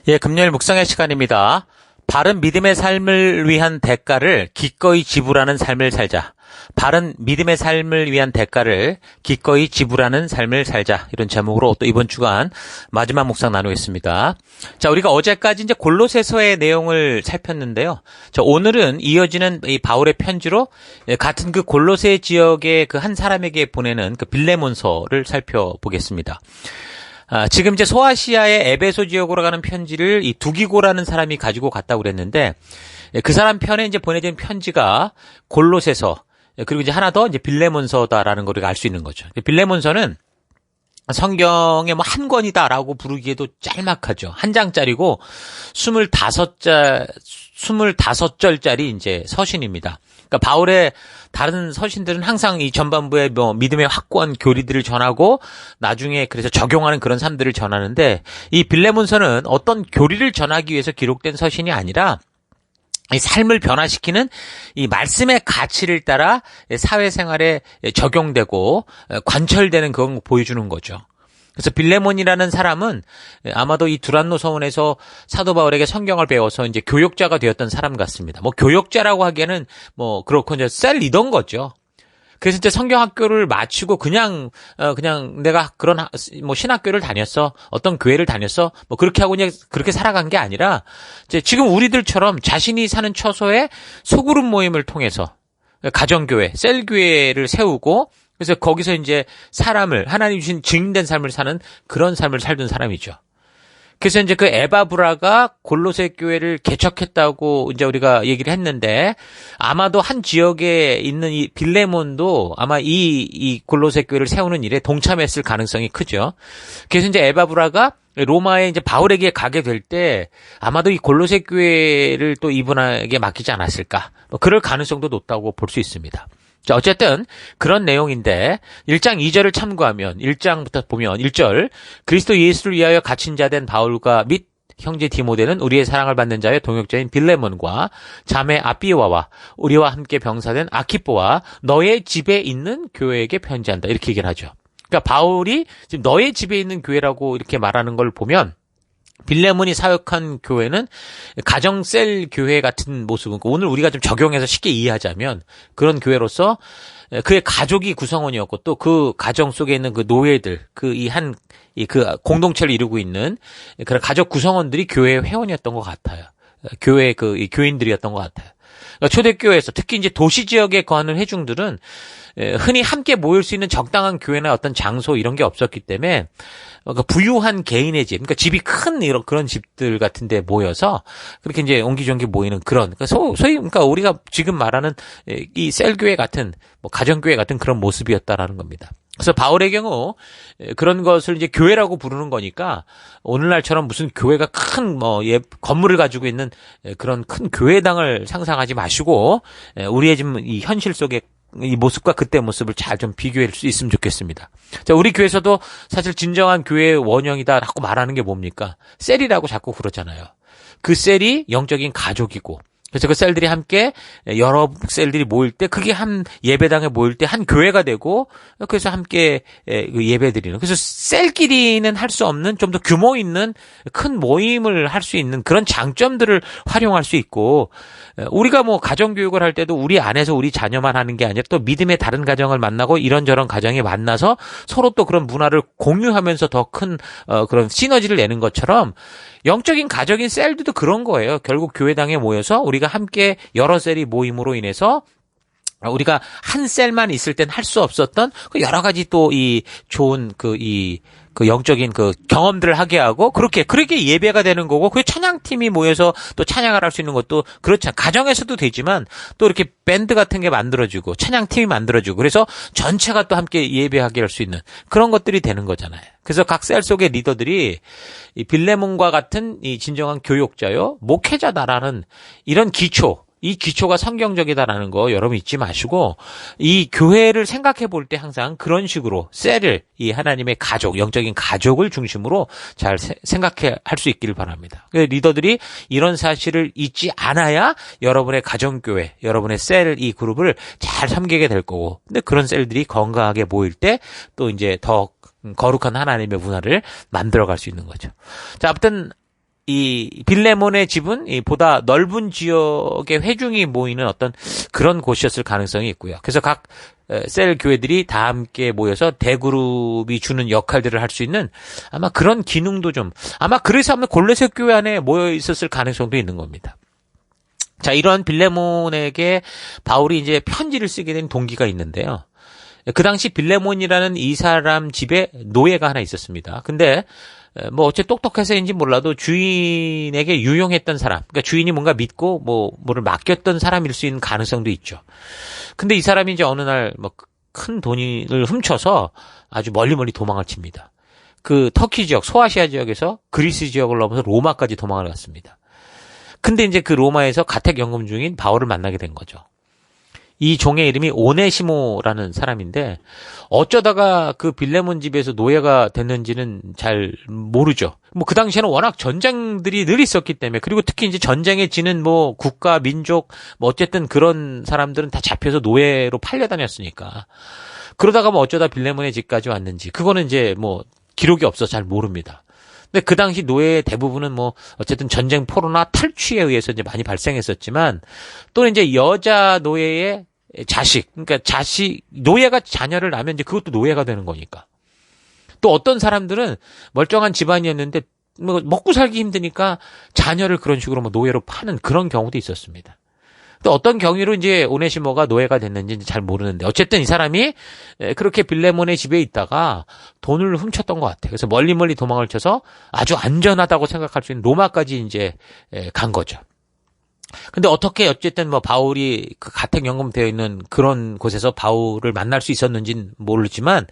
예, 금요일 묵상의 시간입니다. 바른 믿음의 삶을 위한 대가를 기꺼이 지불하는 삶을 살자. 바른 믿음의 삶을 위한 대가를 기꺼이 지불하는 삶을 살자. 이런 제목으로 또 이번 주간 마지막 묵상 나누겠습니다. 자, 우리가 어제까지 이제 골로새서의 내용을 살폈는데요. 자, 오늘은 이어지는 이 바울의 편지로 같은 그 골로새 지역의 그 한 사람에게 보내는 그 빌레몬서를 살펴보겠습니다. 지금 이제 소아시아의 에베소 지역으로 가는 편지를 이 두기고라는 사람이 가지고 갔다고 그랬는데, 그 사람 편에 이제 보내진 편지가 골로새서, 그리고 이제 하나 더 이제 빌레몬서다라는 걸 우리가 알 수 있는 거죠. 빌레몬서는 성경의 뭐 한 권이다라고 부르기에도 짤막하죠. 한 장짜리고 25절짜리 이제 서신입니다. 그러니까 바울의 다른 서신들은 항상 이 전반부에 뭐 믿음의 확고한 교리들을 전하고 나중에 그래서 적용하는 그런 삶들을 전하는데, 이 빌레몬서는 어떤 교리를 전하기 위해서 기록된 서신이 아니라 이 삶을 변화시키는 이 말씀의 가치를 따라 사회생활에 적용되고 관철되는 그런 거 보여주는 거죠. 그래서 빌레몬이라는 사람은 아마도 이 두란노 서원에서 사도 바울에게 성경을 배워서 이제 교역자가 되었던 사람 같습니다. 뭐 교역자라고 하기에는 뭐 그렇고 이제 셀 리더인 거죠. 그래서 이제 성경학교를 마치고 그냥 내가 그런 뭐 신학교를 다녔어, 어떤 교회를 다녔어, 뭐 그렇게 하고 그냥 그렇게 살아간 게 아니라 이제 지금 우리들처럼 자신이 사는 처소에 소그룹 모임을 통해서 가정교회, 셀교회를 세우고, 그래서 거기서 이제 사람을, 하나님 주신 증인된 삶을 사는 그런 삶을 살던 사람이죠. 그래서 이제 그 에바브라가 골로새 교회를 개척했다고 이제 우리가 얘기를 했는데, 아마도 한 지역에 있는 이 빌레몬도 아마 이 골로새 교회를 세우는 일에 동참했을 가능성이 크죠. 그래서 이제 에바브라가 로마에 이제 바울에게 가게 될 때 아마도 이 골로새 교회를 또 이분에게 맡기지 않았을까. 뭐 그럴 가능성도 높다고 볼 수 있습니다. 자, 어쨌든 그런 내용인데 1장 2절을 참고하면 1장부터 보면 1절, 그리스도 예수를 위하여 갇힌 자 된 바울과 및 형제 디모데는 우리의 사랑을 받는 자의 동역자인 빌레몬과 자매 아비와와 우리와 함께 병사된 아키뽀와 너의 집에 있는 교회에게 편지한다, 이렇게 얘기를 하죠. 그러니까 바울이 지금 너의 집에 있는 교회라고 이렇게 말하는 걸 보면 빌레몬이 사역한 교회는 가정셀 교회 같은 모습은, 오늘 우리가 좀 적용해서 쉽게 이해하자면 그런 교회로서 그의 가족이 구성원이었고, 또 그 가정 속에 있는 그 노예들, 그 공동체를 이루고 있는 그런 가족 구성원들이 교회의 회원이었던 것 같아요. 교회 이 교인들이었던 것 같아요. 그러니까 초대교회에서 특히 이제 도시 지역에 거하는 회중들은 흔히 함께 모일 수 있는 적당한 교회나 어떤 장소 이런 게 없었기 때문에 부유한 개인의 집, 그러니까 집이 큰 그런 집들 같은데 모여서 그렇게 이제 옹기종기 모이는 그런, 그러니까 소위 그러니까 우리가 지금 말하는 이 셀교회 같은 뭐 가정교회 같은 그런 모습이었다라는 겁니다. 그래서 바울의 경우 그런 것을 이제 교회라고 부르는 거니까 오늘날처럼 무슨 교회가 큰 건물을 가지고 있는 그런 큰 교회당을 상상하지 마시고 우리의 지금 이 현실 속에 이 모습과 그때 모습을 잘 좀 비교할 수 있으면 좋겠습니다. 자, 우리 교회에서도 사실 진정한 교회의 원형이다라고 말하는 게 뭡니까? 셀이라고 자꾸 그러잖아요. 그 셀이 영적인 가족이고, 그래서 그 셀들이 함께 여러 셀들이 모일 때 그게 한 예배당에 모일 때 한 교회가 되고, 그래서 함께 예배드리는, 그래서 셀끼리는 할 수 없는 좀 더 규모 있는 큰 모임을 할 수 있는 그런 장점들을 활용할 수 있고, 우리가 뭐 가정교육을 할 때도 우리 안에서 우리 자녀만 하는 게 아니라 또 믿음의 다른 가정을 만나고 이런저런 가정에 만나서 서로 또 그런 문화를 공유하면서 더 큰 그런 시너지를 내는 것처럼 영적인 가정인 셀들도 그런 거예요. 결국 교회당에 모여서 우리가 함께 여러 셀이 모임으로 인해서 우리가 한 셀만 있을 땐 할 수 없었던 여러 가지 또 이 좋은 그 영적인 그 경험들을 하게 하고, 그렇게 예배가 되는 거고, 그 찬양팀이 모여서 또 찬양을 할 수 있는 것도 그렇죠. 가정에서도 되지만 또 이렇게 밴드 같은 게 만들어지고 찬양팀이 만들어지고, 그래서 전체가 또 함께 예배하게 할 수 있는 그런 것들이 되는 거잖아요. 그래서 각 셀 속의 리더들이 이 빌레몬과 같은 이 진정한 교역자요, 목회자다라는 이런 이 기초가 성경적이다라는 거 여러분 잊지 마시고, 이 교회를 생각해 볼 때 항상 그런 식으로 셀을, 이 하나님의 가족, 영적인 가족을 중심으로 잘 생각해 할 수 있기를 바랍니다. 리더들이 이런 사실을 잊지 않아야 여러분의 가정교회, 여러분의 셀 이 그룹을 잘 섬기게 될 거고, 근데 그런 셀들이 건강하게 모일 때 또 이제 더 거룩한 하나님의 문화를 만들어갈 수 있는 거죠. 자, 아무튼 이 빌레몬의 집은 이 보다 넓은 지역의 회중이 모이는 어떤 그런 곳이었을 가능성이 있고요. 그래서 각 셀 교회들이 다 함께 모여서 대그룹이 주는 역할들을 할 수 있는 아마 그런 기능도 좀 아마 그래서 아마 골로새 교회 안에 모여 있었을 가능성도 있는 겁니다. 자, 이런 빌레몬에게 바울이 이제 편지를 쓰게 된 동기가 있는데요. 그 당시 빌레몬이라는 이 사람 집에 노예가 하나 있었습니다. 근데 뭐 어째 똑똑해서인지 몰라도 주인에게 유용했던 사람, 그러니까 주인이 뭔가 믿고 뭐를 맡겼던 사람일 수 있는 가능성도 있죠. 근데 이 사람이 이제 어느 날 뭐 큰 돈을 훔쳐서 아주 멀리 도망을 칩니다. 그 터키 지역, 소아시아 지역에서 그리스 지역을 넘어서 로마까지 도망을 갔습니다. 근데 이제 그 로마에서 가택연금 중인 바울을 만나게 된 거죠. 이 종의 이름이 오네시모라는 사람인데 어쩌다가 그 빌레몬 집에서 노예가 됐는지는 잘 모르죠. 뭐 그 당시에는 워낙 전쟁들이 늘 있었기 때문에, 그리고 특히 이제 전쟁에 지는 뭐 국가, 민족, 뭐 어쨌든 그런 사람들은 다 잡혀서 노예로 팔려다녔으니까. 그러다가 뭐 어쩌다 빌레몬의 집까지 왔는지 그거는 이제 뭐 기록이 없어서 잘 모릅니다. 근데 그 당시 노예의 대부분은 뭐 어쨌든 전쟁 포로나 탈취에 의해서 이제 많이 발생했었지만, 또는 이제 여자 노예의 자식, 그러니까 노예가 자녀를 낳으면 이제 그것도 노예가 되는 거니까. 또 어떤 사람들은 멀쩡한 집안이었는데 뭐 먹고 살기 힘드니까 자녀를 그런 식으로 뭐 노예로 파는 그런 경우도 있었습니다. 또 어떤 경위로 이제 오네시모가 노예가 됐는지 잘 모르는데, 어쨌든 이 사람이 그렇게 빌레몬의 집에 있다가 돈을 훔쳤던 것 같아요. 그래서 멀리 도망을 쳐서 아주 안전하다고 생각할 수 있는 로마까지 이제 간 거죠. 근데 어쨌든 뭐 바울이 그 가택연금 되어 있는 그런 곳에서 바울을 만날 수 있었는지는 모르지만,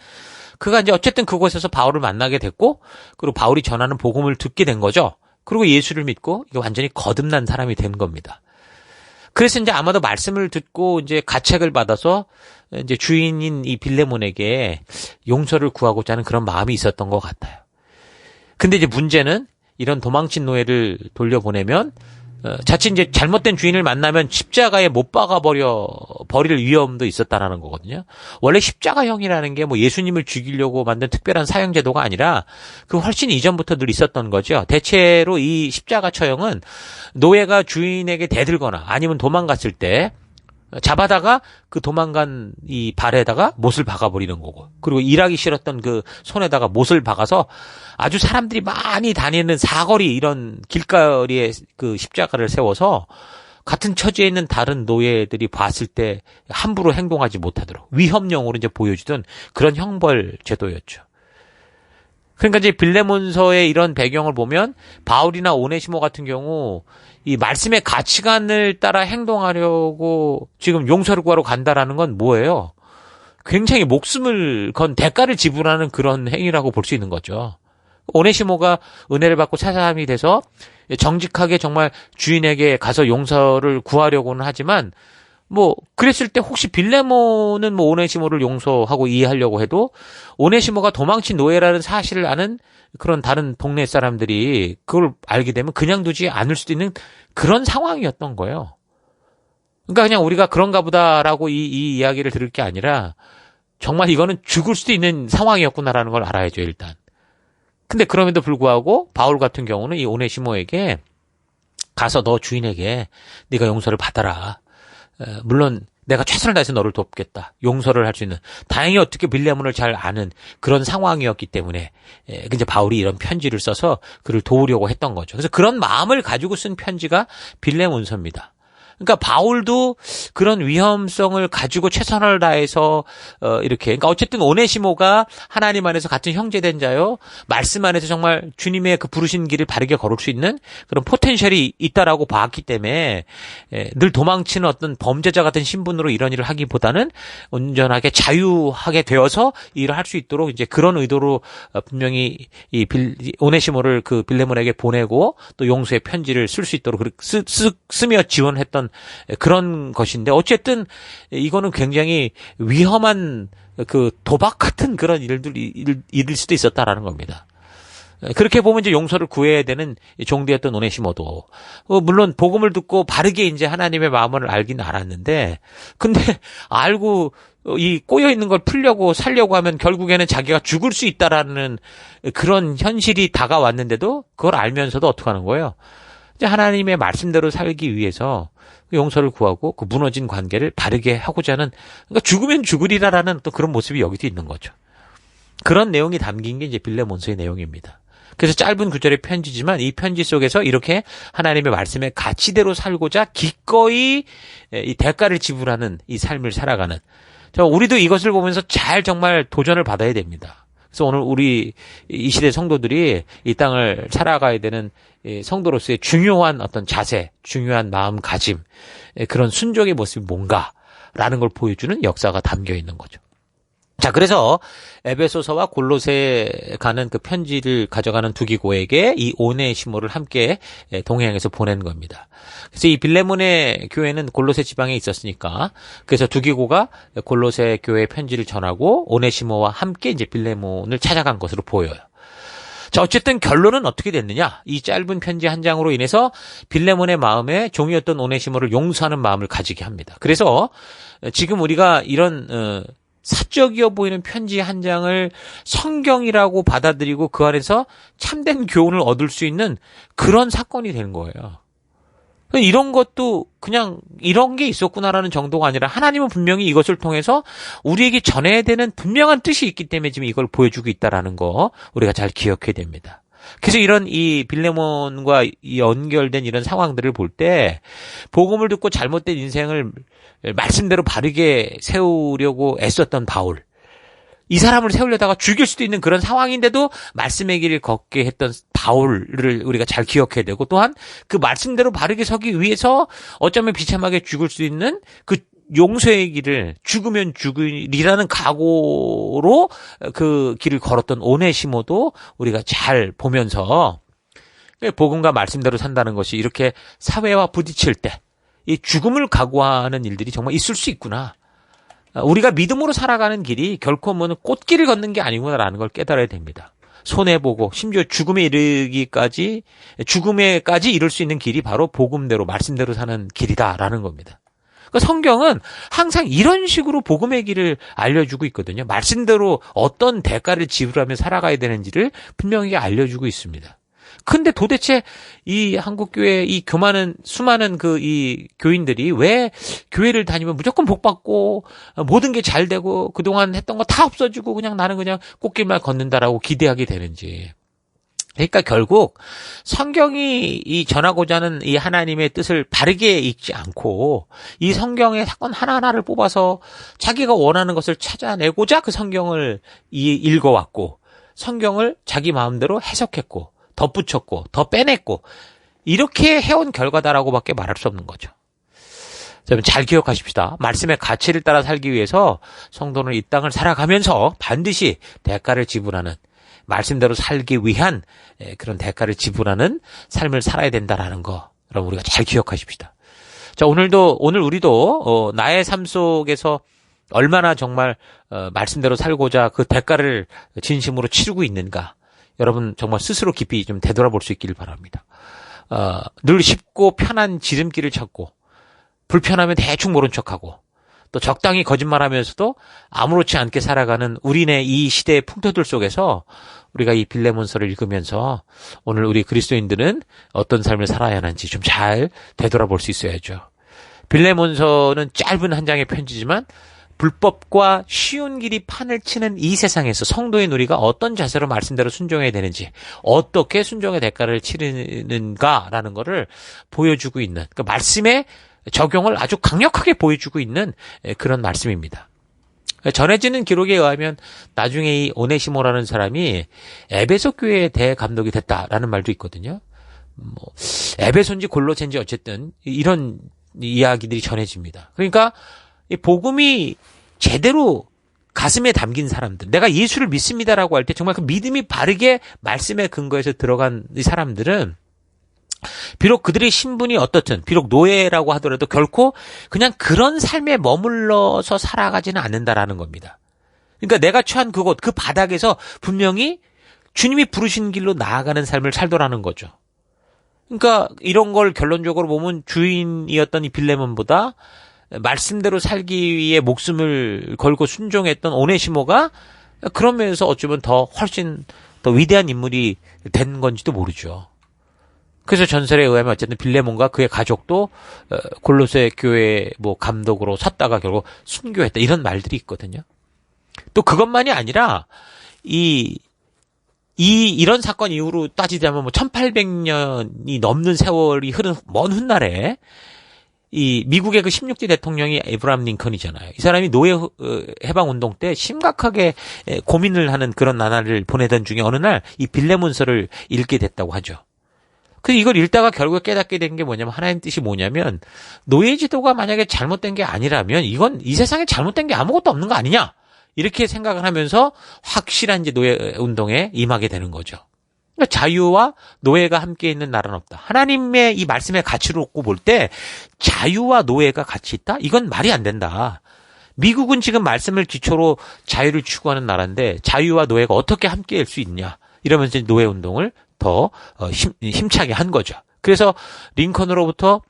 그가 이제 어쨌든 그곳에서 바울을 만나게 됐고, 그리고 바울이 전하는 복음을 듣게 된 거죠. 그리고 예수를 믿고 이게 완전히 거듭난 사람이 된 겁니다. 그래서 이제 아마도 말씀을 듣고 이제 가책을 받아서 이제 주인인 이 빌레몬에게 용서를 구하고자 하는 그런 마음이 있었던 것 같아요. 근데 이제 문제는 이런 도망친 노예를 돌려보내면 자칫 이제 잘못된 주인을 만나면 십자가에 못 박아 버릴 위험도 있었다라는 거거든요. 원래 십자가형이라는 게 뭐 예수님을 죽이려고 만든 특별한 사형 제도가 아니라 그 훨씬 이전부터 늘 있었던 거죠. 대체로 이 십자가 처형은 노예가 주인에게 대들거나 아니면 도망갔을 때 잡아다가 그 도망간 이 발에다가 못을 박아버리는 거고, 그리고 일하기 싫었던 그 손에다가 못을 박아서 아주 사람들이 많이 다니는 사거리, 이런 길거리에 그 십자가를 세워서 같은 처지에 있는 다른 노예들이 봤을 때 함부로 행동하지 못하도록 위협령으로 이제 보여주던 그런 형벌 제도였죠. 그러니까 이제 빌레몬서의 이런 배경을 보면 바울이나 오네시모 같은 경우 이 말씀의 가치관을 따라 행동하려고 지금 용서를 구하러 간다라는 건 뭐예요? 굉장히 목숨을 건 대가를 지불하는 그런 행위라고 볼 수 있는 거죠. 오네시모가 은혜를 받고 새 사람이 돼서 정직하게 정말 주인에게 가서 용서를 구하려고는 하지만, 뭐 그랬을 때 혹시 빌레몬은 뭐 오네시모를 용서하고 이해하려고 해도 오네시모가 도망친 노예라는 사실을 아는 그런 다른 동네 사람들이 그걸 알게 되면 그냥 두지 않을 수도 있는 그런 상황이었던 거예요. 그러니까 그냥 우리가 그런가 보다라고 이 이야기를 들을 게 아니라 정말 이거는 죽을 수도 있는 상황이었구나라는 걸 알아야죠, 일단. 근데 그럼에도 불구하고 바울 같은 경우는 이 오네시모에게 가서 너 주인에게 네가 용서를 받아라. 물론 내가 최선을 다해서 너를 돕겠다. 용서를 할 수 있는. 다행히 어떻게 빌레몬을 잘 아는 그런 상황이었기 때문에 이제 바울이 이런 편지를 써서 그를 도우려고 했던 거죠. 그래서 그런 마음을 가지고 쓴 편지가 빌레몬서입니다. 그러니까 바울도 그런 위험성을 가지고 최선을 다해서 이렇게, 그러니까 어쨌든 오네시모가 하나님 안에서 같은 형제된 자요, 말씀 안에서 정말 주님의 그 부르신 길을 바르게 걸을 수 있는 그런 포텐셜이 있다라고 봤기 때문에 늘 도망치는 어떤 범죄자 같은 신분으로 이런 일을 하기보다는 온전하게 자유하게 되어서 일을 할 수 있도록 이제 그런 의도로 분명히 이 오네시모를 그 빌레몬에게 보내고 또 용서의 편지를 쓸 수 있도록 쓰며 지원했던 그런 것인데, 어쨌든 이거는 굉장히 위험한 그 도박 같은 그런 일일 수도 있었다라는 겁니다. 그렇게 보면 이제 용서를 구해야 되는 종되었던 오네시모도 물론 복음을 듣고 바르게 이제 하나님의 마음을 알긴 알았는데, 근데 알고 이 꼬여있는 걸 풀려고 살려고 하면 결국에는 자기가 죽을 수 있다라는 그런 현실이 다가왔는데도 그걸 알면서도 어떻게 하는 거예요? 이제 하나님의 말씀대로 살기 위해서 용서를 구하고 그 무너진 관계를 바르게 하고자 하는, 그러니까 죽으면 죽으리라라는 또 그런 모습이 여기도 있는 거죠. 그런 내용이 담긴 게 이제 빌레몬서의 내용입니다. 그래서 짧은 구절의 편지지만 이 편지 속에서 이렇게 하나님의 말씀의 가치대로 살고자 기꺼이 이 대가를 지불하는 이 삶을 살아가는, 우리도 이것을 보면서 잘 정말 도전을 받아야 됩니다. 그래서 오늘 우리 이 시대 성도들이 이 땅을 살아가야 되는 성도로서의 중요한 어떤 자세, 중요한 마음가짐, 그런 순종의 모습이 뭔가라는 걸 보여주는 역사가 담겨 있는 거죠. 자, 그래서 에베소서와 골로새에 가는 그 편지를 가져가는 두기고에게 이 오네시모를 함께 동행해서 보낸 겁니다. 그래서 이 빌레몬의 교회는 골로새 지방에 있었으니까, 그래서 두기고가 골로새 교회에 편지를 전하고 오네시모와 함께 이제 빌레몬을 찾아간 것으로 보여요. 자, 어쨌든 결론은 어떻게 됐느냐? 이 짧은 편지 한 장으로 인해서 빌레몬의 마음에 종이었던 오네시모를 용서하는 마음을 가지게 합니다. 그래서 지금 우리가 이런 사적이어 보이는 편지 한 장을 성경이라고 받아들이고 그 안에서 참된 교훈을 얻을 수 있는 그런 사건이 되는 거예요. 이런 것도 그냥 이런 게 있었구나라는 정도가 아니라 하나님은 분명히 이것을 통해서 우리에게 전해야 되는 분명한 뜻이 있기 때문에 지금 이걸 보여주고 있다라는 거 우리가 잘 기억해야 됩니다. 그래서 이런 이 빌레몬과 연결된 이런 상황들을 볼 때 복음을 듣고 잘못된 인생을 말씀대로 바르게 세우려고 애썼던 바울, 이 사람을 세우려다가 죽일 수도 있는 그런 상황인데도 말씀의 길을 걷게 했던 바울을 우리가 잘 기억해야 되고, 또한 그 말씀대로 바르게 서기 위해서 어쩌면 비참하게 죽을 수 있는 그 용서의 길을 죽으면 죽으리라는 각오로 그 길을 걸었던 오네시모도 우리가 잘 보면서 복음과 말씀대로 산다는 것이 이렇게 사회와 부딪힐 때 이 죽음을 각오하는 일들이 정말 있을 수 있구나. 우리가 믿음으로 살아가는 길이 결코 뭐 꽃길을 걷는 게 아니구나라는 걸 깨달아야 됩니다. 손해보고 심지어 죽음에까지 이룰 수 있는 길이 바로 복음대로 말씀대로 사는 길이다라는 겁니다. 그러니까 성경은 항상 이런 식으로 복음의 길을 알려주고 있거든요. 말씀대로 어떤 대가를 지불하며 살아가야 되는지를 분명히 알려주고 있습니다. 근데 도대체 이 한국교회 이 수많은 이 교인들이 왜 교회를 다니면 무조건 복받고 모든 게 잘 되고 그동안 했던 거 다 없어지고 그냥 나는 그냥 꽃길만 걷는다라고 기대하게 되는지. 그러니까 결국 성경이 이 전하고자 하는 이 하나님의 뜻을 바르게 읽지 않고 이 성경의 사건 하나하나를 뽑아서 자기가 원하는 것을 찾아내고자 그 성경을 읽어왔고, 성경을 자기 마음대로 해석했고 덧붙였고 더 빼냈고 이렇게 해온 결과다라고밖에 말할 수 없는 거죠. 여러분 잘 기억하십시다. 말씀의 가치를 따라 살기 위해서 성도는 이 땅을 살아가면서 반드시 대가를 지불하는, 말씀대로 살기 위한 그런 대가를 지불하는 삶을 살아야 된다라는 거, 여러분 우리가 잘 기억하십시다. 자, 오늘 우리도 나의 삶 속에서 얼마나 정말 말씀대로 살고자 그 대가를 진심으로 치르고 있는가, 여러분 정말 스스로 깊이 좀 되돌아볼 수 있기를 바랍니다. 늘 쉽고 편한 지름길을 찾고 불편하면 대충 모른 척하고 또 적당히 거짓말하면서도 아무렇지 않게 살아가는 우리네 이 시대의 풍토들 속에서 우리가 이 빌레몬서를 읽으면서 오늘 우리 그리스도인들은 어떤 삶을 살아야 하는지 좀 잘 되돌아볼 수 있어야죠. 빌레몬서는 짧은 한 장의 편지지만 불법과 쉬운 길이 판을 치는 이 세상에서 성도인 우리가 어떤 자세로 말씀대로 순종해야 되는지, 어떻게 순종의 대가를 치르는가라는 것을 보여주고 있는, 그 말씀의 적용을 아주 강력하게 보여주고 있는 그런 말씀입니다. 전해지는 기록에 의하면 나중에 이 오네시모라는 사람이 에베소 교회의 대감독이 됐다라는 말도 있거든요. 에베소인지 골로새인지 어쨌든 이런 이야기들이 전해집니다. 그러니까 이 복음이 제대로 가슴에 담긴 사람들, 내가 예수를 믿습니다라고 할 때 정말 그 믿음이 바르게 말씀에 근거해서 들어간 이 사람들은 비록 그들의 신분이 어떻든, 비록 노예라고 하더라도 결코 그냥 그런 삶에 머물러서 살아가지는 않는다라는 겁니다. 그러니까 내가 처한 그곳, 그 바닥에서 분명히 주님이 부르신 길로 나아가는 삶을 살더라는 거죠. 그러니까 이런 걸 결론적으로 보면 주인이었던 이 빌레몬보다 말씀대로 살기 위해 목숨을 걸고 순종했던 오네시모가 그런 면에서 어쩌면 더 훨씬 더 위대한 인물이 된 건지도 모르죠. 그래서 전설에 의하면 어쨌든 빌레몬과 그의 가족도 골로새 교회 뭐 감독으로 섰다가 결국 순교했다 이런 말들이 있거든요. 또 그것만이 아니라 이런 사건 이후로 따지자면 뭐 1800년이 넘는 세월이 흐른 먼 훗날에 이 미국의 그 16대 대통령이 에브라함 링컨이잖아요. 이 사람이 노예 해방 운동 때 심각하게 고민을 하는 그런 나날을 보내던 중에 어느 날 이 빌레몬서를 읽게 됐다고 하죠. 그래서 이걸 읽다가 결국에 깨닫게 된 게 뭐냐면 하나님 뜻이 뭐냐면 노예 제도가 만약에 잘못된 게 아니라면 이건 이 세상에 잘못된 게 아무것도 없는 거 아니냐 이렇게 생각을 하면서 확실한 이제 노예 운동에 임하게 되는 거죠. 그러니까 자유와 노예가 함께 있는 나라는 없다. 하나님의 이 말씀의 가치로 놓고 볼 때 자유와 노예가 같이 있다? 이건 말이 안 된다. 미국은 지금 말씀을 기초로 자유를 추구하는 나라인데 자유와 노예가 어떻게 함께 할 수 있냐 이러면서 노예 운동을 더 힘차게 한 거죠. 그래서 링컨으로부터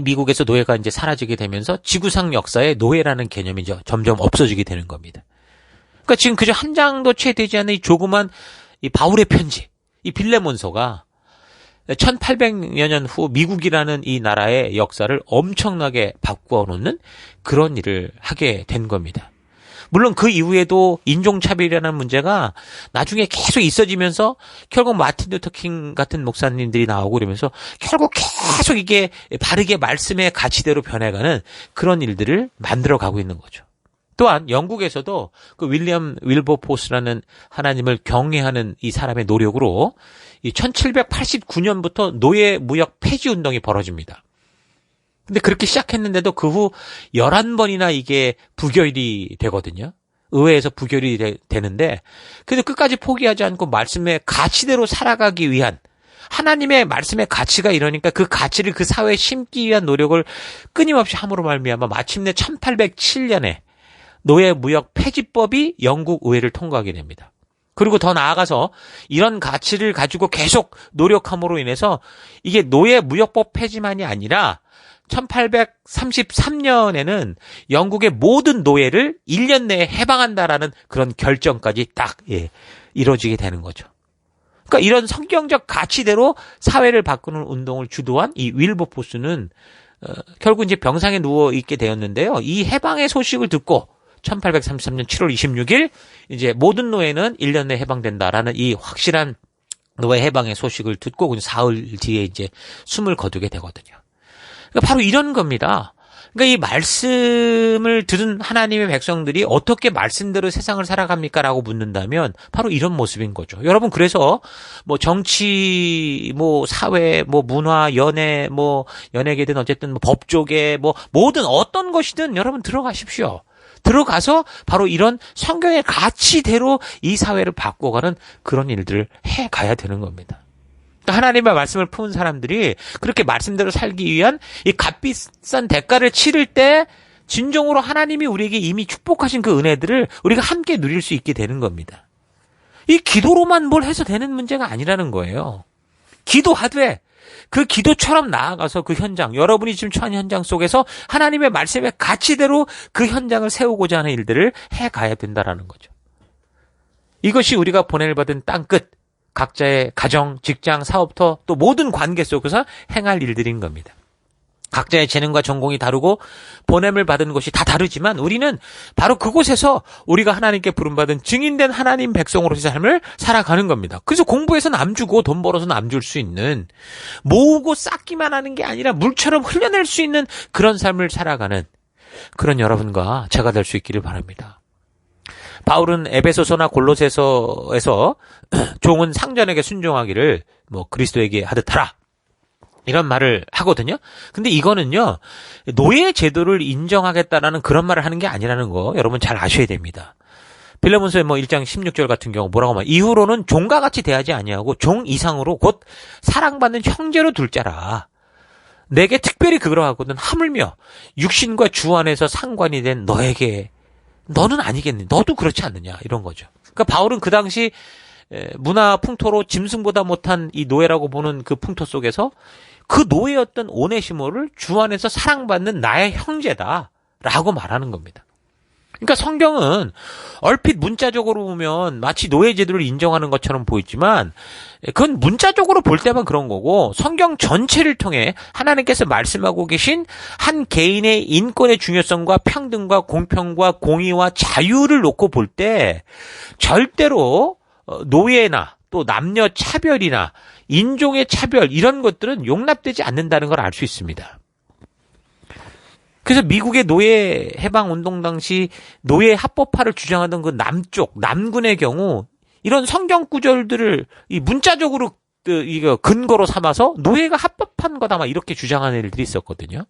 미국에서 노예가 이제 사라지게 되면서 지구상 역사에 노예라는 개념이 이제 점점 없어지게 되는 겁니다. 그러니까 지금 그저 한 장도 채 되지 않는 이 조그만 이 바울의 편지, 이 빌레몬서가 1800여 년 후 미국이라는 이 나라의 역사를 엄청나게 바꾸어 놓는 그런 일을 하게 된 겁니다. 물론 그 이후에도 인종차별이라는 문제가 나중에 계속 있어지면서 결국 마틴 루터 킹 같은 목사님들이 나오고 그러면서 결국 계속 이게 바르게 말씀의 가치대로 변해가는 그런 일들을 만들어가고 있는 거죠. 또한 영국에서도 그 윌리엄 윌버포스라는 하나님을 경외하는 이 사람의 노력으로 이 1789년부터 노예 무역 폐지 운동이 벌어집니다. 근데 그렇게 시작했는데도 그 후 11번이나 이게 부결이 되거든요. 의회에서 부결이 되는데 그래도 끝까지 포기하지 않고 말씀의 가치대로 살아가기 위한 하나님의 말씀의 가치가 이러니까 그 가치를 그 사회에 심기 위한 노력을 끊임없이 함으로 말미암아 마침내 1807년에 노예 무역 폐지법이 영국 의회를 통과하게 됩니다. 그리고 더 나아가서 이런 가치를 가지고 계속 노력함으로 인해서 이게 노예 무역법 폐지만이 아니라 1833년에는 영국의 모든 노예를 1년 내에 해방한다라는 그런 결정까지 딱 이루어지게 되는 거죠. 그러니까 이런 성경적 가치대로 사회를 바꾸는 운동을 주도한 이 윌버포스는 결국 이제 병상에 누워 있게 되었는데요. 이 해방의 소식을 듣고 1833년 7월 26일 이제 모든 노예는 1년 내에 해방된다라는 이 확실한 노예 해방의 소식을 듣고 사흘 뒤에 이제 숨을 거두게 되거든요. 그러니까 바로 이런 겁니다. 그러니까 이 말씀을 들은 하나님의 백성들이 어떻게 말씀대로 세상을 살아갑니까라고 묻는다면 바로 이런 모습인 거죠. 여러분 그래서 뭐 정치, 뭐 사회, 뭐 문화, 연애, 뭐 연예계든 어쨌든 뭐 법조계, 뭐 모든 어떤 것이든 여러분 들어가십시오. 들어가서 바로 이런 성경의 가치대로 이 사회를 바꿔가는 그런 일들을 해가야 되는 겁니다. 하나님의 말씀을 품은 사람들이 그렇게 말씀대로 살기 위한 이 값비싼 대가를 치를 때 진정으로 하나님이 우리에게 이미 축복하신 그 은혜들을 우리가 함께 누릴 수 있게 되는 겁니다. 이 기도로만 뭘 해서 되는 문제가 아니라는 거예요. 기도하되 그 기도처럼 나아가서 그 현장, 여러분이 지금 처한 현장 속에서 하나님의 말씀의 가치대로 그 현장을 세우고자 하는 일들을 해가야 된다라는 거죠. 이것이 우리가 보냄을 받은 땅끝, 각자의 가정, 직장, 사업터 또 모든 관계 속에서 행할 일들인 겁니다. 각자의 재능과 전공이 다르고 보냄을 받은 곳이 다 다르지만 우리는 바로 그곳에서 우리가 하나님께 부름받은 증인된 하나님 백성으로서의 삶을 살아가는 겁니다. 그래서 공부해서 남 주고 돈 벌어서 남 줄 수 있는, 모으고 쌓기만 하는 게 아니라 물처럼 흘려낼 수 있는 그런 삶을 살아가는 그런 여러분과 제가 될 수 있기를 바랍니다. 바울은 에베소서나 골로새서에서 종은 상전에게 순종하기를 뭐 그리스도에게 하듯 하라 이런 말을 하거든요. 근데 이거는요, 노예 제도를 인정하겠다라는 그런 말을 하는 게 아니라는 거 여러분 잘 아셔야 됩니다. 빌레몬서의 뭐 1장 16절 같은 경우 뭐라고 하면 이후로는 종과 같이 대하지 아니하고 종 이상으로 곧 사랑받는 형제로 둘 자라. 내게 특별히 그러하거든 하물며 육신과 주 안에서 상관이 된 너에게 너는 아니겠니? 너도 그렇지 않느냐? 이런 거죠. 그러니까 바울은 그 당시 문화 풍토로 짐승보다 못한 이 노예라고 보는 그 풍토 속에서 그 노예였던 오네시모를 주 안에서 사랑받는 나의 형제다라고 말하는 겁니다. 그러니까 성경은 얼핏 문자적으로 보면 마치 노예 제도를 인정하는 것처럼 보이지만 그건 문자적으로 볼 때만 그런 거고 성경 전체를 통해 하나님께서 말씀하고 계신 한 개인의 인권의 중요성과 평등과 공평과 공의와 자유를 놓고 볼 때 절대로 노예나 또 남녀 차별이나 인종의 차별 이런 것들은 용납되지 않는다는 걸 알 수 있습니다. 그래서 미국의 노예 해방 운동 당시 노예 합법화를 주장하던 그 남군의 경우 이런 성경 구절들을 이 문자적으로 이거 근거로 삼아서 노예가 합법한 거다 막 이렇게 주장하는 일들이 있었거든요.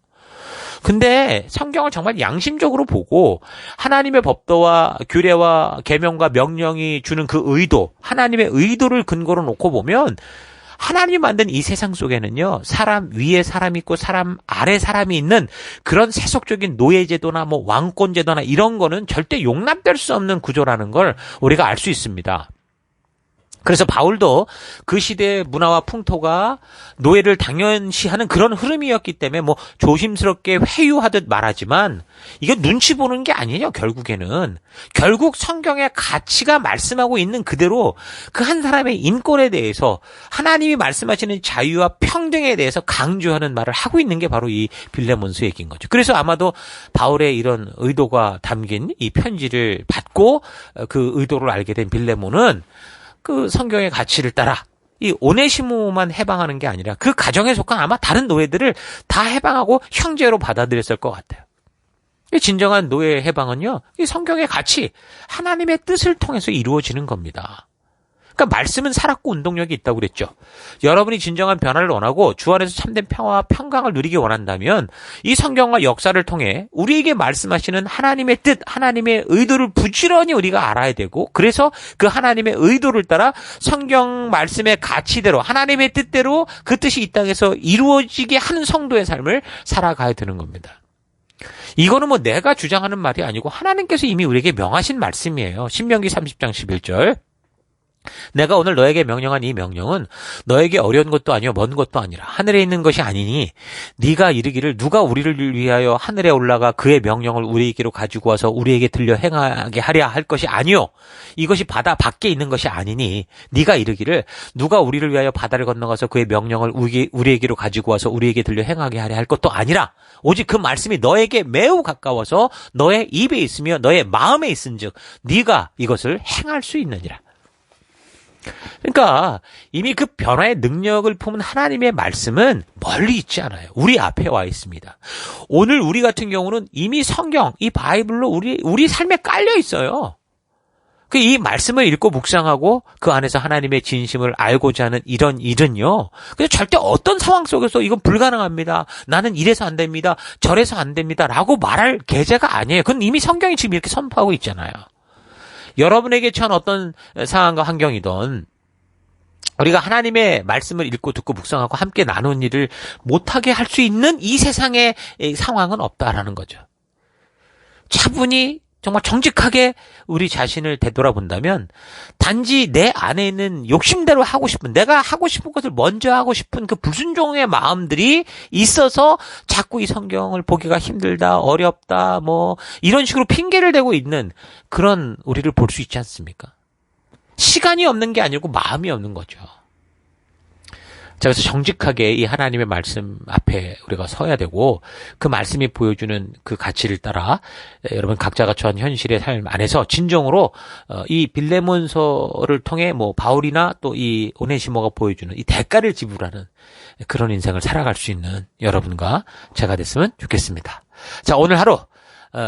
근데 성경을 정말 양심적으로 보고 하나님의 법도와 규례와 계명과 명령이 주는 그 의도, 하나님의 의도를 근거로 놓고 보면 하나님이 만든 이 세상 속에는요, 사람 위에 사람이 있고 사람 아래 사람이 있는 그런 세속적인 노예제도나 뭐 왕권제도나 이런 거는 절대 용납될 수 없는 구조라는 걸 우리가 알 수 있습니다. 그래서 바울도 그 시대의 문화와 풍토가 노예를 당연시하는 그런 흐름이었기 때문에 뭐 조심스럽게 회유하듯 말하지만 이거 눈치 보는 게 아니에요. 결국에는 결국 성경의 가치가 말씀하고 있는 그대로 그 한 사람의 인권에 대해서 하나님이 말씀하시는 자유와 평등에 대해서 강조하는 말을 하고 있는 게 바로 이 빌레몬서 얘기인 거죠. 그래서 아마도 바울의 이런 의도가 담긴 이 편지를 받고 그 의도를 알게 된 빌레몬은 그 성경의 가치를 따라 이 오네시모만 해방하는 게 아니라 그 가정에 속한 아마 다른 노예들을 다 해방하고 형제로 받아들였을 것 같아요. 이 진정한 노예 해방은요, 이 성경의 가치, 하나님의 뜻을 통해서 이루어지는 겁니다. 그러니까 말씀은 살았고 운동력이 있다고 그랬죠. 여러분이 진정한 변화를 원하고 주 안에서 참된 평화와 평강을 누리기 원한다면 이 성경과 역사를 통해 우리에게 말씀하시는 하나님의 뜻, 하나님의 의도를 부지런히 우리가 알아야 되고 그래서 그 하나님의 의도를 따라 성경 말씀의 가치대로 하나님의 뜻대로 그 뜻이 이 땅에서 이루어지게 하는 성도의 삶을 살아가야 되는 겁니다. 이거는 뭐 내가 주장하는 말이 아니고 하나님께서 이미 우리에게 명하신 말씀이에요. 신명기 30장 11절. 내가 오늘 너에게 명령한 이 명령은 너에게 어려운 것도 아니요 먼 것도 아니라 하늘에 있는 것이 아니니 네가 이르기를 누가 우리를 위하여 하늘에 올라가 그의 명령을 우리에게로 가지고 와서 우리에게 들려 행하게 하랴 할 것이 아니요 이것이 바다 밖에 있는 것이 아니니 네가 이르기를 누가 우리를 위하여 바다를 건너가서 그의 명령을 우리에게로 가지고 와서 우리에게 들려 행하게 하랴 할 것도 아니라 오직 그 말씀이 너에게 매우 가까워서 너의 입에 있으며 너의 마음에 있은즉 네가 이것을 행할 수 있느니라. 그러니까 이미 그 변화의 능력을 품은 하나님의 말씀은 멀리 있지 않아요. 우리 앞에 와 있습니다. 오늘 우리 같은 경우는 이미 성경, 이 바이블로 우리 삶에 깔려 있어요. 이 말씀을 읽고 묵상하고 그 안에서 하나님의 진심을 알고자 하는 이런 일은요. 그래서 절대 어떤 상황 속에서 이건 불가능합니다. 나는 이래서 안 됩니다. 저래서 안 됩니다. 라고 말할 계제가 아니에요. 그건 이미 성경이 지금 이렇게 선포하고 있잖아요. 여러분에게 처한 어떤 상황과 환경이든 우리가 하나님의 말씀을 읽고 듣고 묵상하고 함께 나누는 일을 못하게 할 수 있는 이 세상의 상황은 없다라는 거죠. 차분히 정말 정직하게 우리 자신을 되돌아본다면 단지 내 안에 있는 욕심대로 하고 싶은 내가 하고 싶은 것을 먼저 하고 싶은 그 불순종의 마음들이 있어서 자꾸 이 성경을 보기가 힘들다 어렵다 뭐 이런 식으로 핑계를 대고 있는 그런 우리를 볼 수 있지 않습니까? 시간이 없는 게 아니고 마음이 없는 거죠. 자, 그래서 정직하게 이 하나님의 말씀 앞에 우리가 서야 되고 그 말씀이 보여주는 그 가치를 따라 여러분 각자가 처한 현실의 삶 안에서 진정으로 이 빌레몬서를 통해 뭐 바울이나 또 이 오네시모가 보여주는 이 대가를 지불하는 그런 인생을 살아갈 수 있는 여러분과 제가 됐으면 좋겠습니다. 자, 오늘 하루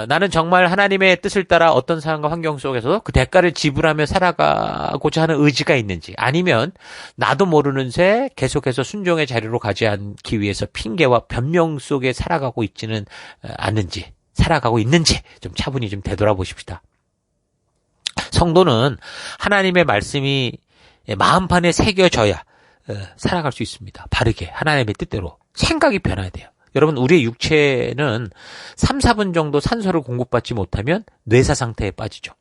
나는 정말 하나님의 뜻을 따라 어떤 상황과 환경 속에서 그 대가를 지불하며 살아가고자 하는 의지가 있는지 아니면 나도 모르는 새 계속해서 순종의 자리로 가지 않기 위해서 핑계와 변명 속에 살아가고 있지는 않는지 살아가고 있는지 좀 차분히 좀 되돌아보십시다. 성도는 하나님의 말씀이 마음판에 새겨져야 살아갈 수 있습니다. 바르게 하나님의 뜻대로 생각이 변해야 돼요. 여러분 우리의 육체는 3, 4분 정도 산소를 공급받지 못하면 뇌사 상태에 빠지죠.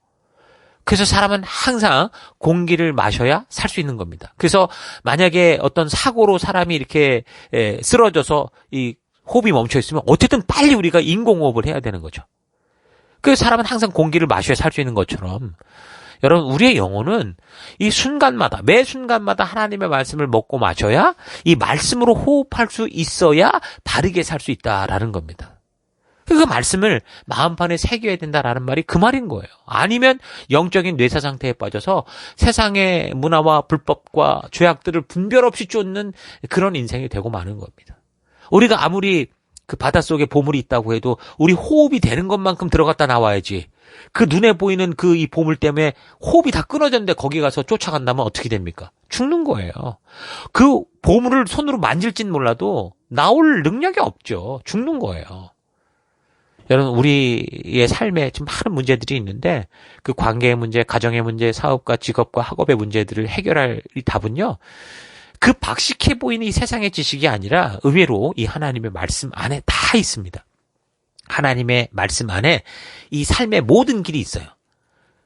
그래서 사람은 항상 공기를 마셔야 살 수 있는 겁니다. 그래서 만약에 어떤 사고로 사람이 이렇게 쓰러져서 이 호흡이 멈춰 있으면 어쨌든 빨리 우리가 인공호흡을 해야 되는 거죠. 그래서 사람은 항상 공기를 마셔야 살 수 있는 것처럼 여러분, 우리의 영혼은 이 순간마다, 매 순간마다 하나님의 말씀을 먹고 마셔야 이 말씀으로 호흡할 수 있어야 바르게 살 수 있다라는 겁니다. 그 말씀을 마음판에 새겨야 된다라는 말이 그 말인 거예요. 아니면 영적인 뇌사 상태에 빠져서 세상의 문화와 불법과 죄악들을 분별 없이 쫓는 그런 인생이 되고 마는 겁니다. 우리가 아무리 그 바닷속에 보물이 있다고 해도 우리 호흡이 되는 것만큼 들어갔다 나와야지. 그 눈에 보이는 그 이 보물 때문에 호흡이 다 끊어졌는데 거기 가서 쫓아간다면 어떻게 됩니까? 죽는 거예요. 그 보물을 손으로 만질진 몰라도 나올 능력이 없죠. 죽는 거예요. 여러분, 우리의 삶에 지금 많은 문제들이 있는데 그 관계의 문제, 가정의 문제, 사업과 직업과 학업의 문제들을 해결할 이 답은요. 그 박식해 보이는 이 세상의 지식이 아니라 의외로 이 하나님의 말씀 안에 다 있습니다. 하나님의 말씀 안에 이 삶의 모든 길이 있어요.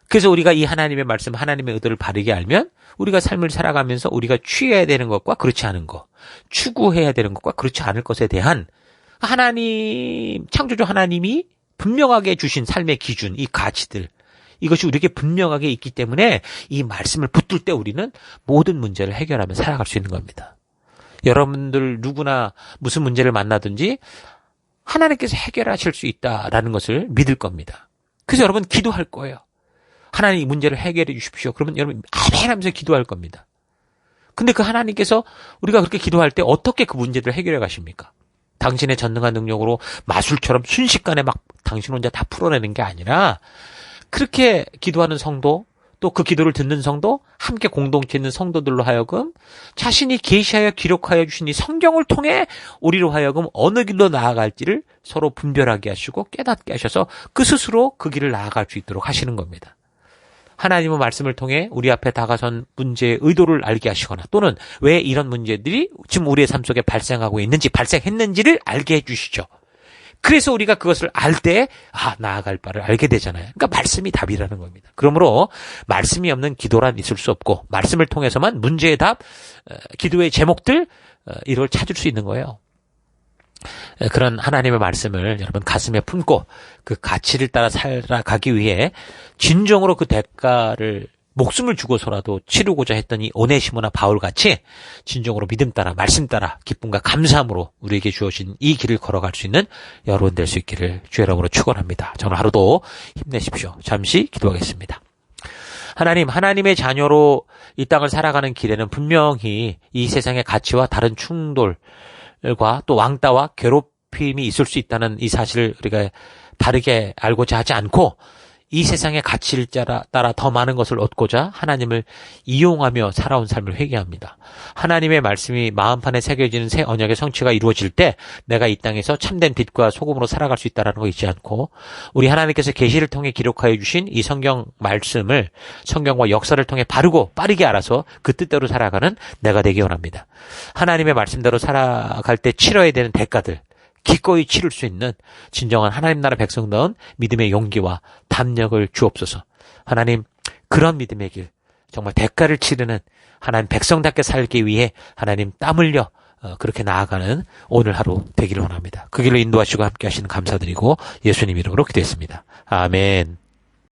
그래서 우리가 이 하나님의 말씀, 하나님의 의도를 바르게 알면 우리가 삶을 살아가면서 우리가 취해야 되는 것과 그렇지 않은 것, 추구해야 되는 것과 그렇지 않을 것에 대한 하나님, 창조주 하나님이 분명하게 주신 삶의 기준, 이 가치들, 이것이 우리에게 분명하게 있기 때문에 이 말씀을 붙들 때 우리는 모든 문제를 해결하며 살아갈 수 있는 겁니다. 여러분들 누구나 무슨 문제를 만나든지 하나님께서 해결하실 수 있다라는 것을 믿을 겁니다. 그래서 여러분 기도할 거예요. 하나님 이 문제를 해결해 주십시오. 그러면 여러분 아멘 하면서 기도할 겁니다. 근데 그 하나님께서 우리가 그렇게 기도할 때 어떻게 그 문제를 해결해 가십니까? 당신의 전능한 능력으로 마술처럼 순식간에 막 당신 혼자 다 풀어내는 게 아니라 그렇게 기도하는 성도, 또 그 기도를 듣는 성도, 함께 공동체 있는 성도들로 하여금 자신이 계시하여 기록하여 주신 이 성경을 통해 우리로 하여금 어느 길로 나아갈지를 서로 분별하게 하시고 깨닫게 하셔서 그 스스로 그 길을 나아갈 수 있도록 하시는 겁니다. 하나님의 말씀을 통해 우리 앞에 다가선 문제의 의도를 알게 하시거나 또는 왜 이런 문제들이 지금 우리의 삶 속에 발생하고 있는지, 발생했는지를 알게 해주시죠. 그래서 우리가 그것을 알 때, 나아갈 바를 알게 되잖아요. 그러니까 말씀이 답이라는 겁니다. 그러므로 말씀이 없는 기도란 있을 수 없고, 말씀을 통해서만 문제의 답, 기도의 제목들, 이걸 찾을 수 있는 거예요. 그런 하나님의 말씀을 여러분 가슴에 품고 그 가치를 따라 살아가기 위해 진정으로 그 대가를 목숨을 주고서라도 치르고자 했더니 오네시모나 바울같이 진정으로 믿음 따라 말씀 따라 기쁨과 감사함으로 우리에게 주어진 이 길을 걸어갈 수 있는 여러분 될 수 있기를 주의 이름으로 축원합니다. 저는 하루도 힘내십시오. 잠시 기도하겠습니다. 하나님, 하나님의 자녀로 이 땅을 살아가는 길에는 분명히 이 세상의 가치와 다른 충돌과 또 왕따와 괴롭힘이 있을 수 있다는 이 사실을 우리가 다르게 알고자 하지 않고 이 세상의 가치를 따라 더 많은 것을 얻고자 하나님을 이용하며 살아온 삶을 회개합니다. 하나님의 말씀이 마음판에 새겨지는 새 언약의 성취가 이루어질 때 내가 이 땅에서 참된 빛과 소금으로 살아갈 수 있다는 거 잊지 않고 우리 하나님께서 계시를 통해 기록하여 주신 이 성경 말씀을 성경과 역사를 통해 바르고 빠르게 알아서 그 뜻대로 살아가는 내가 되기 원합니다. 하나님의 말씀대로 살아갈 때 치러야 되는 대가들 기꺼이 치를 수 있는 진정한 하나님 나라 백성다운 믿음의 용기와 담력을 주옵소서. 하나님, 그런 믿음의 길, 정말 대가를 치르는 하나님 백성답게 살기 위해 하나님 땀 흘려 그렇게 나아가는 오늘 하루 되기를 원합니다. 그 길로 인도하시고 함께 하시는 감사드리고 예수님 이름으로 기도했습니다. 아멘.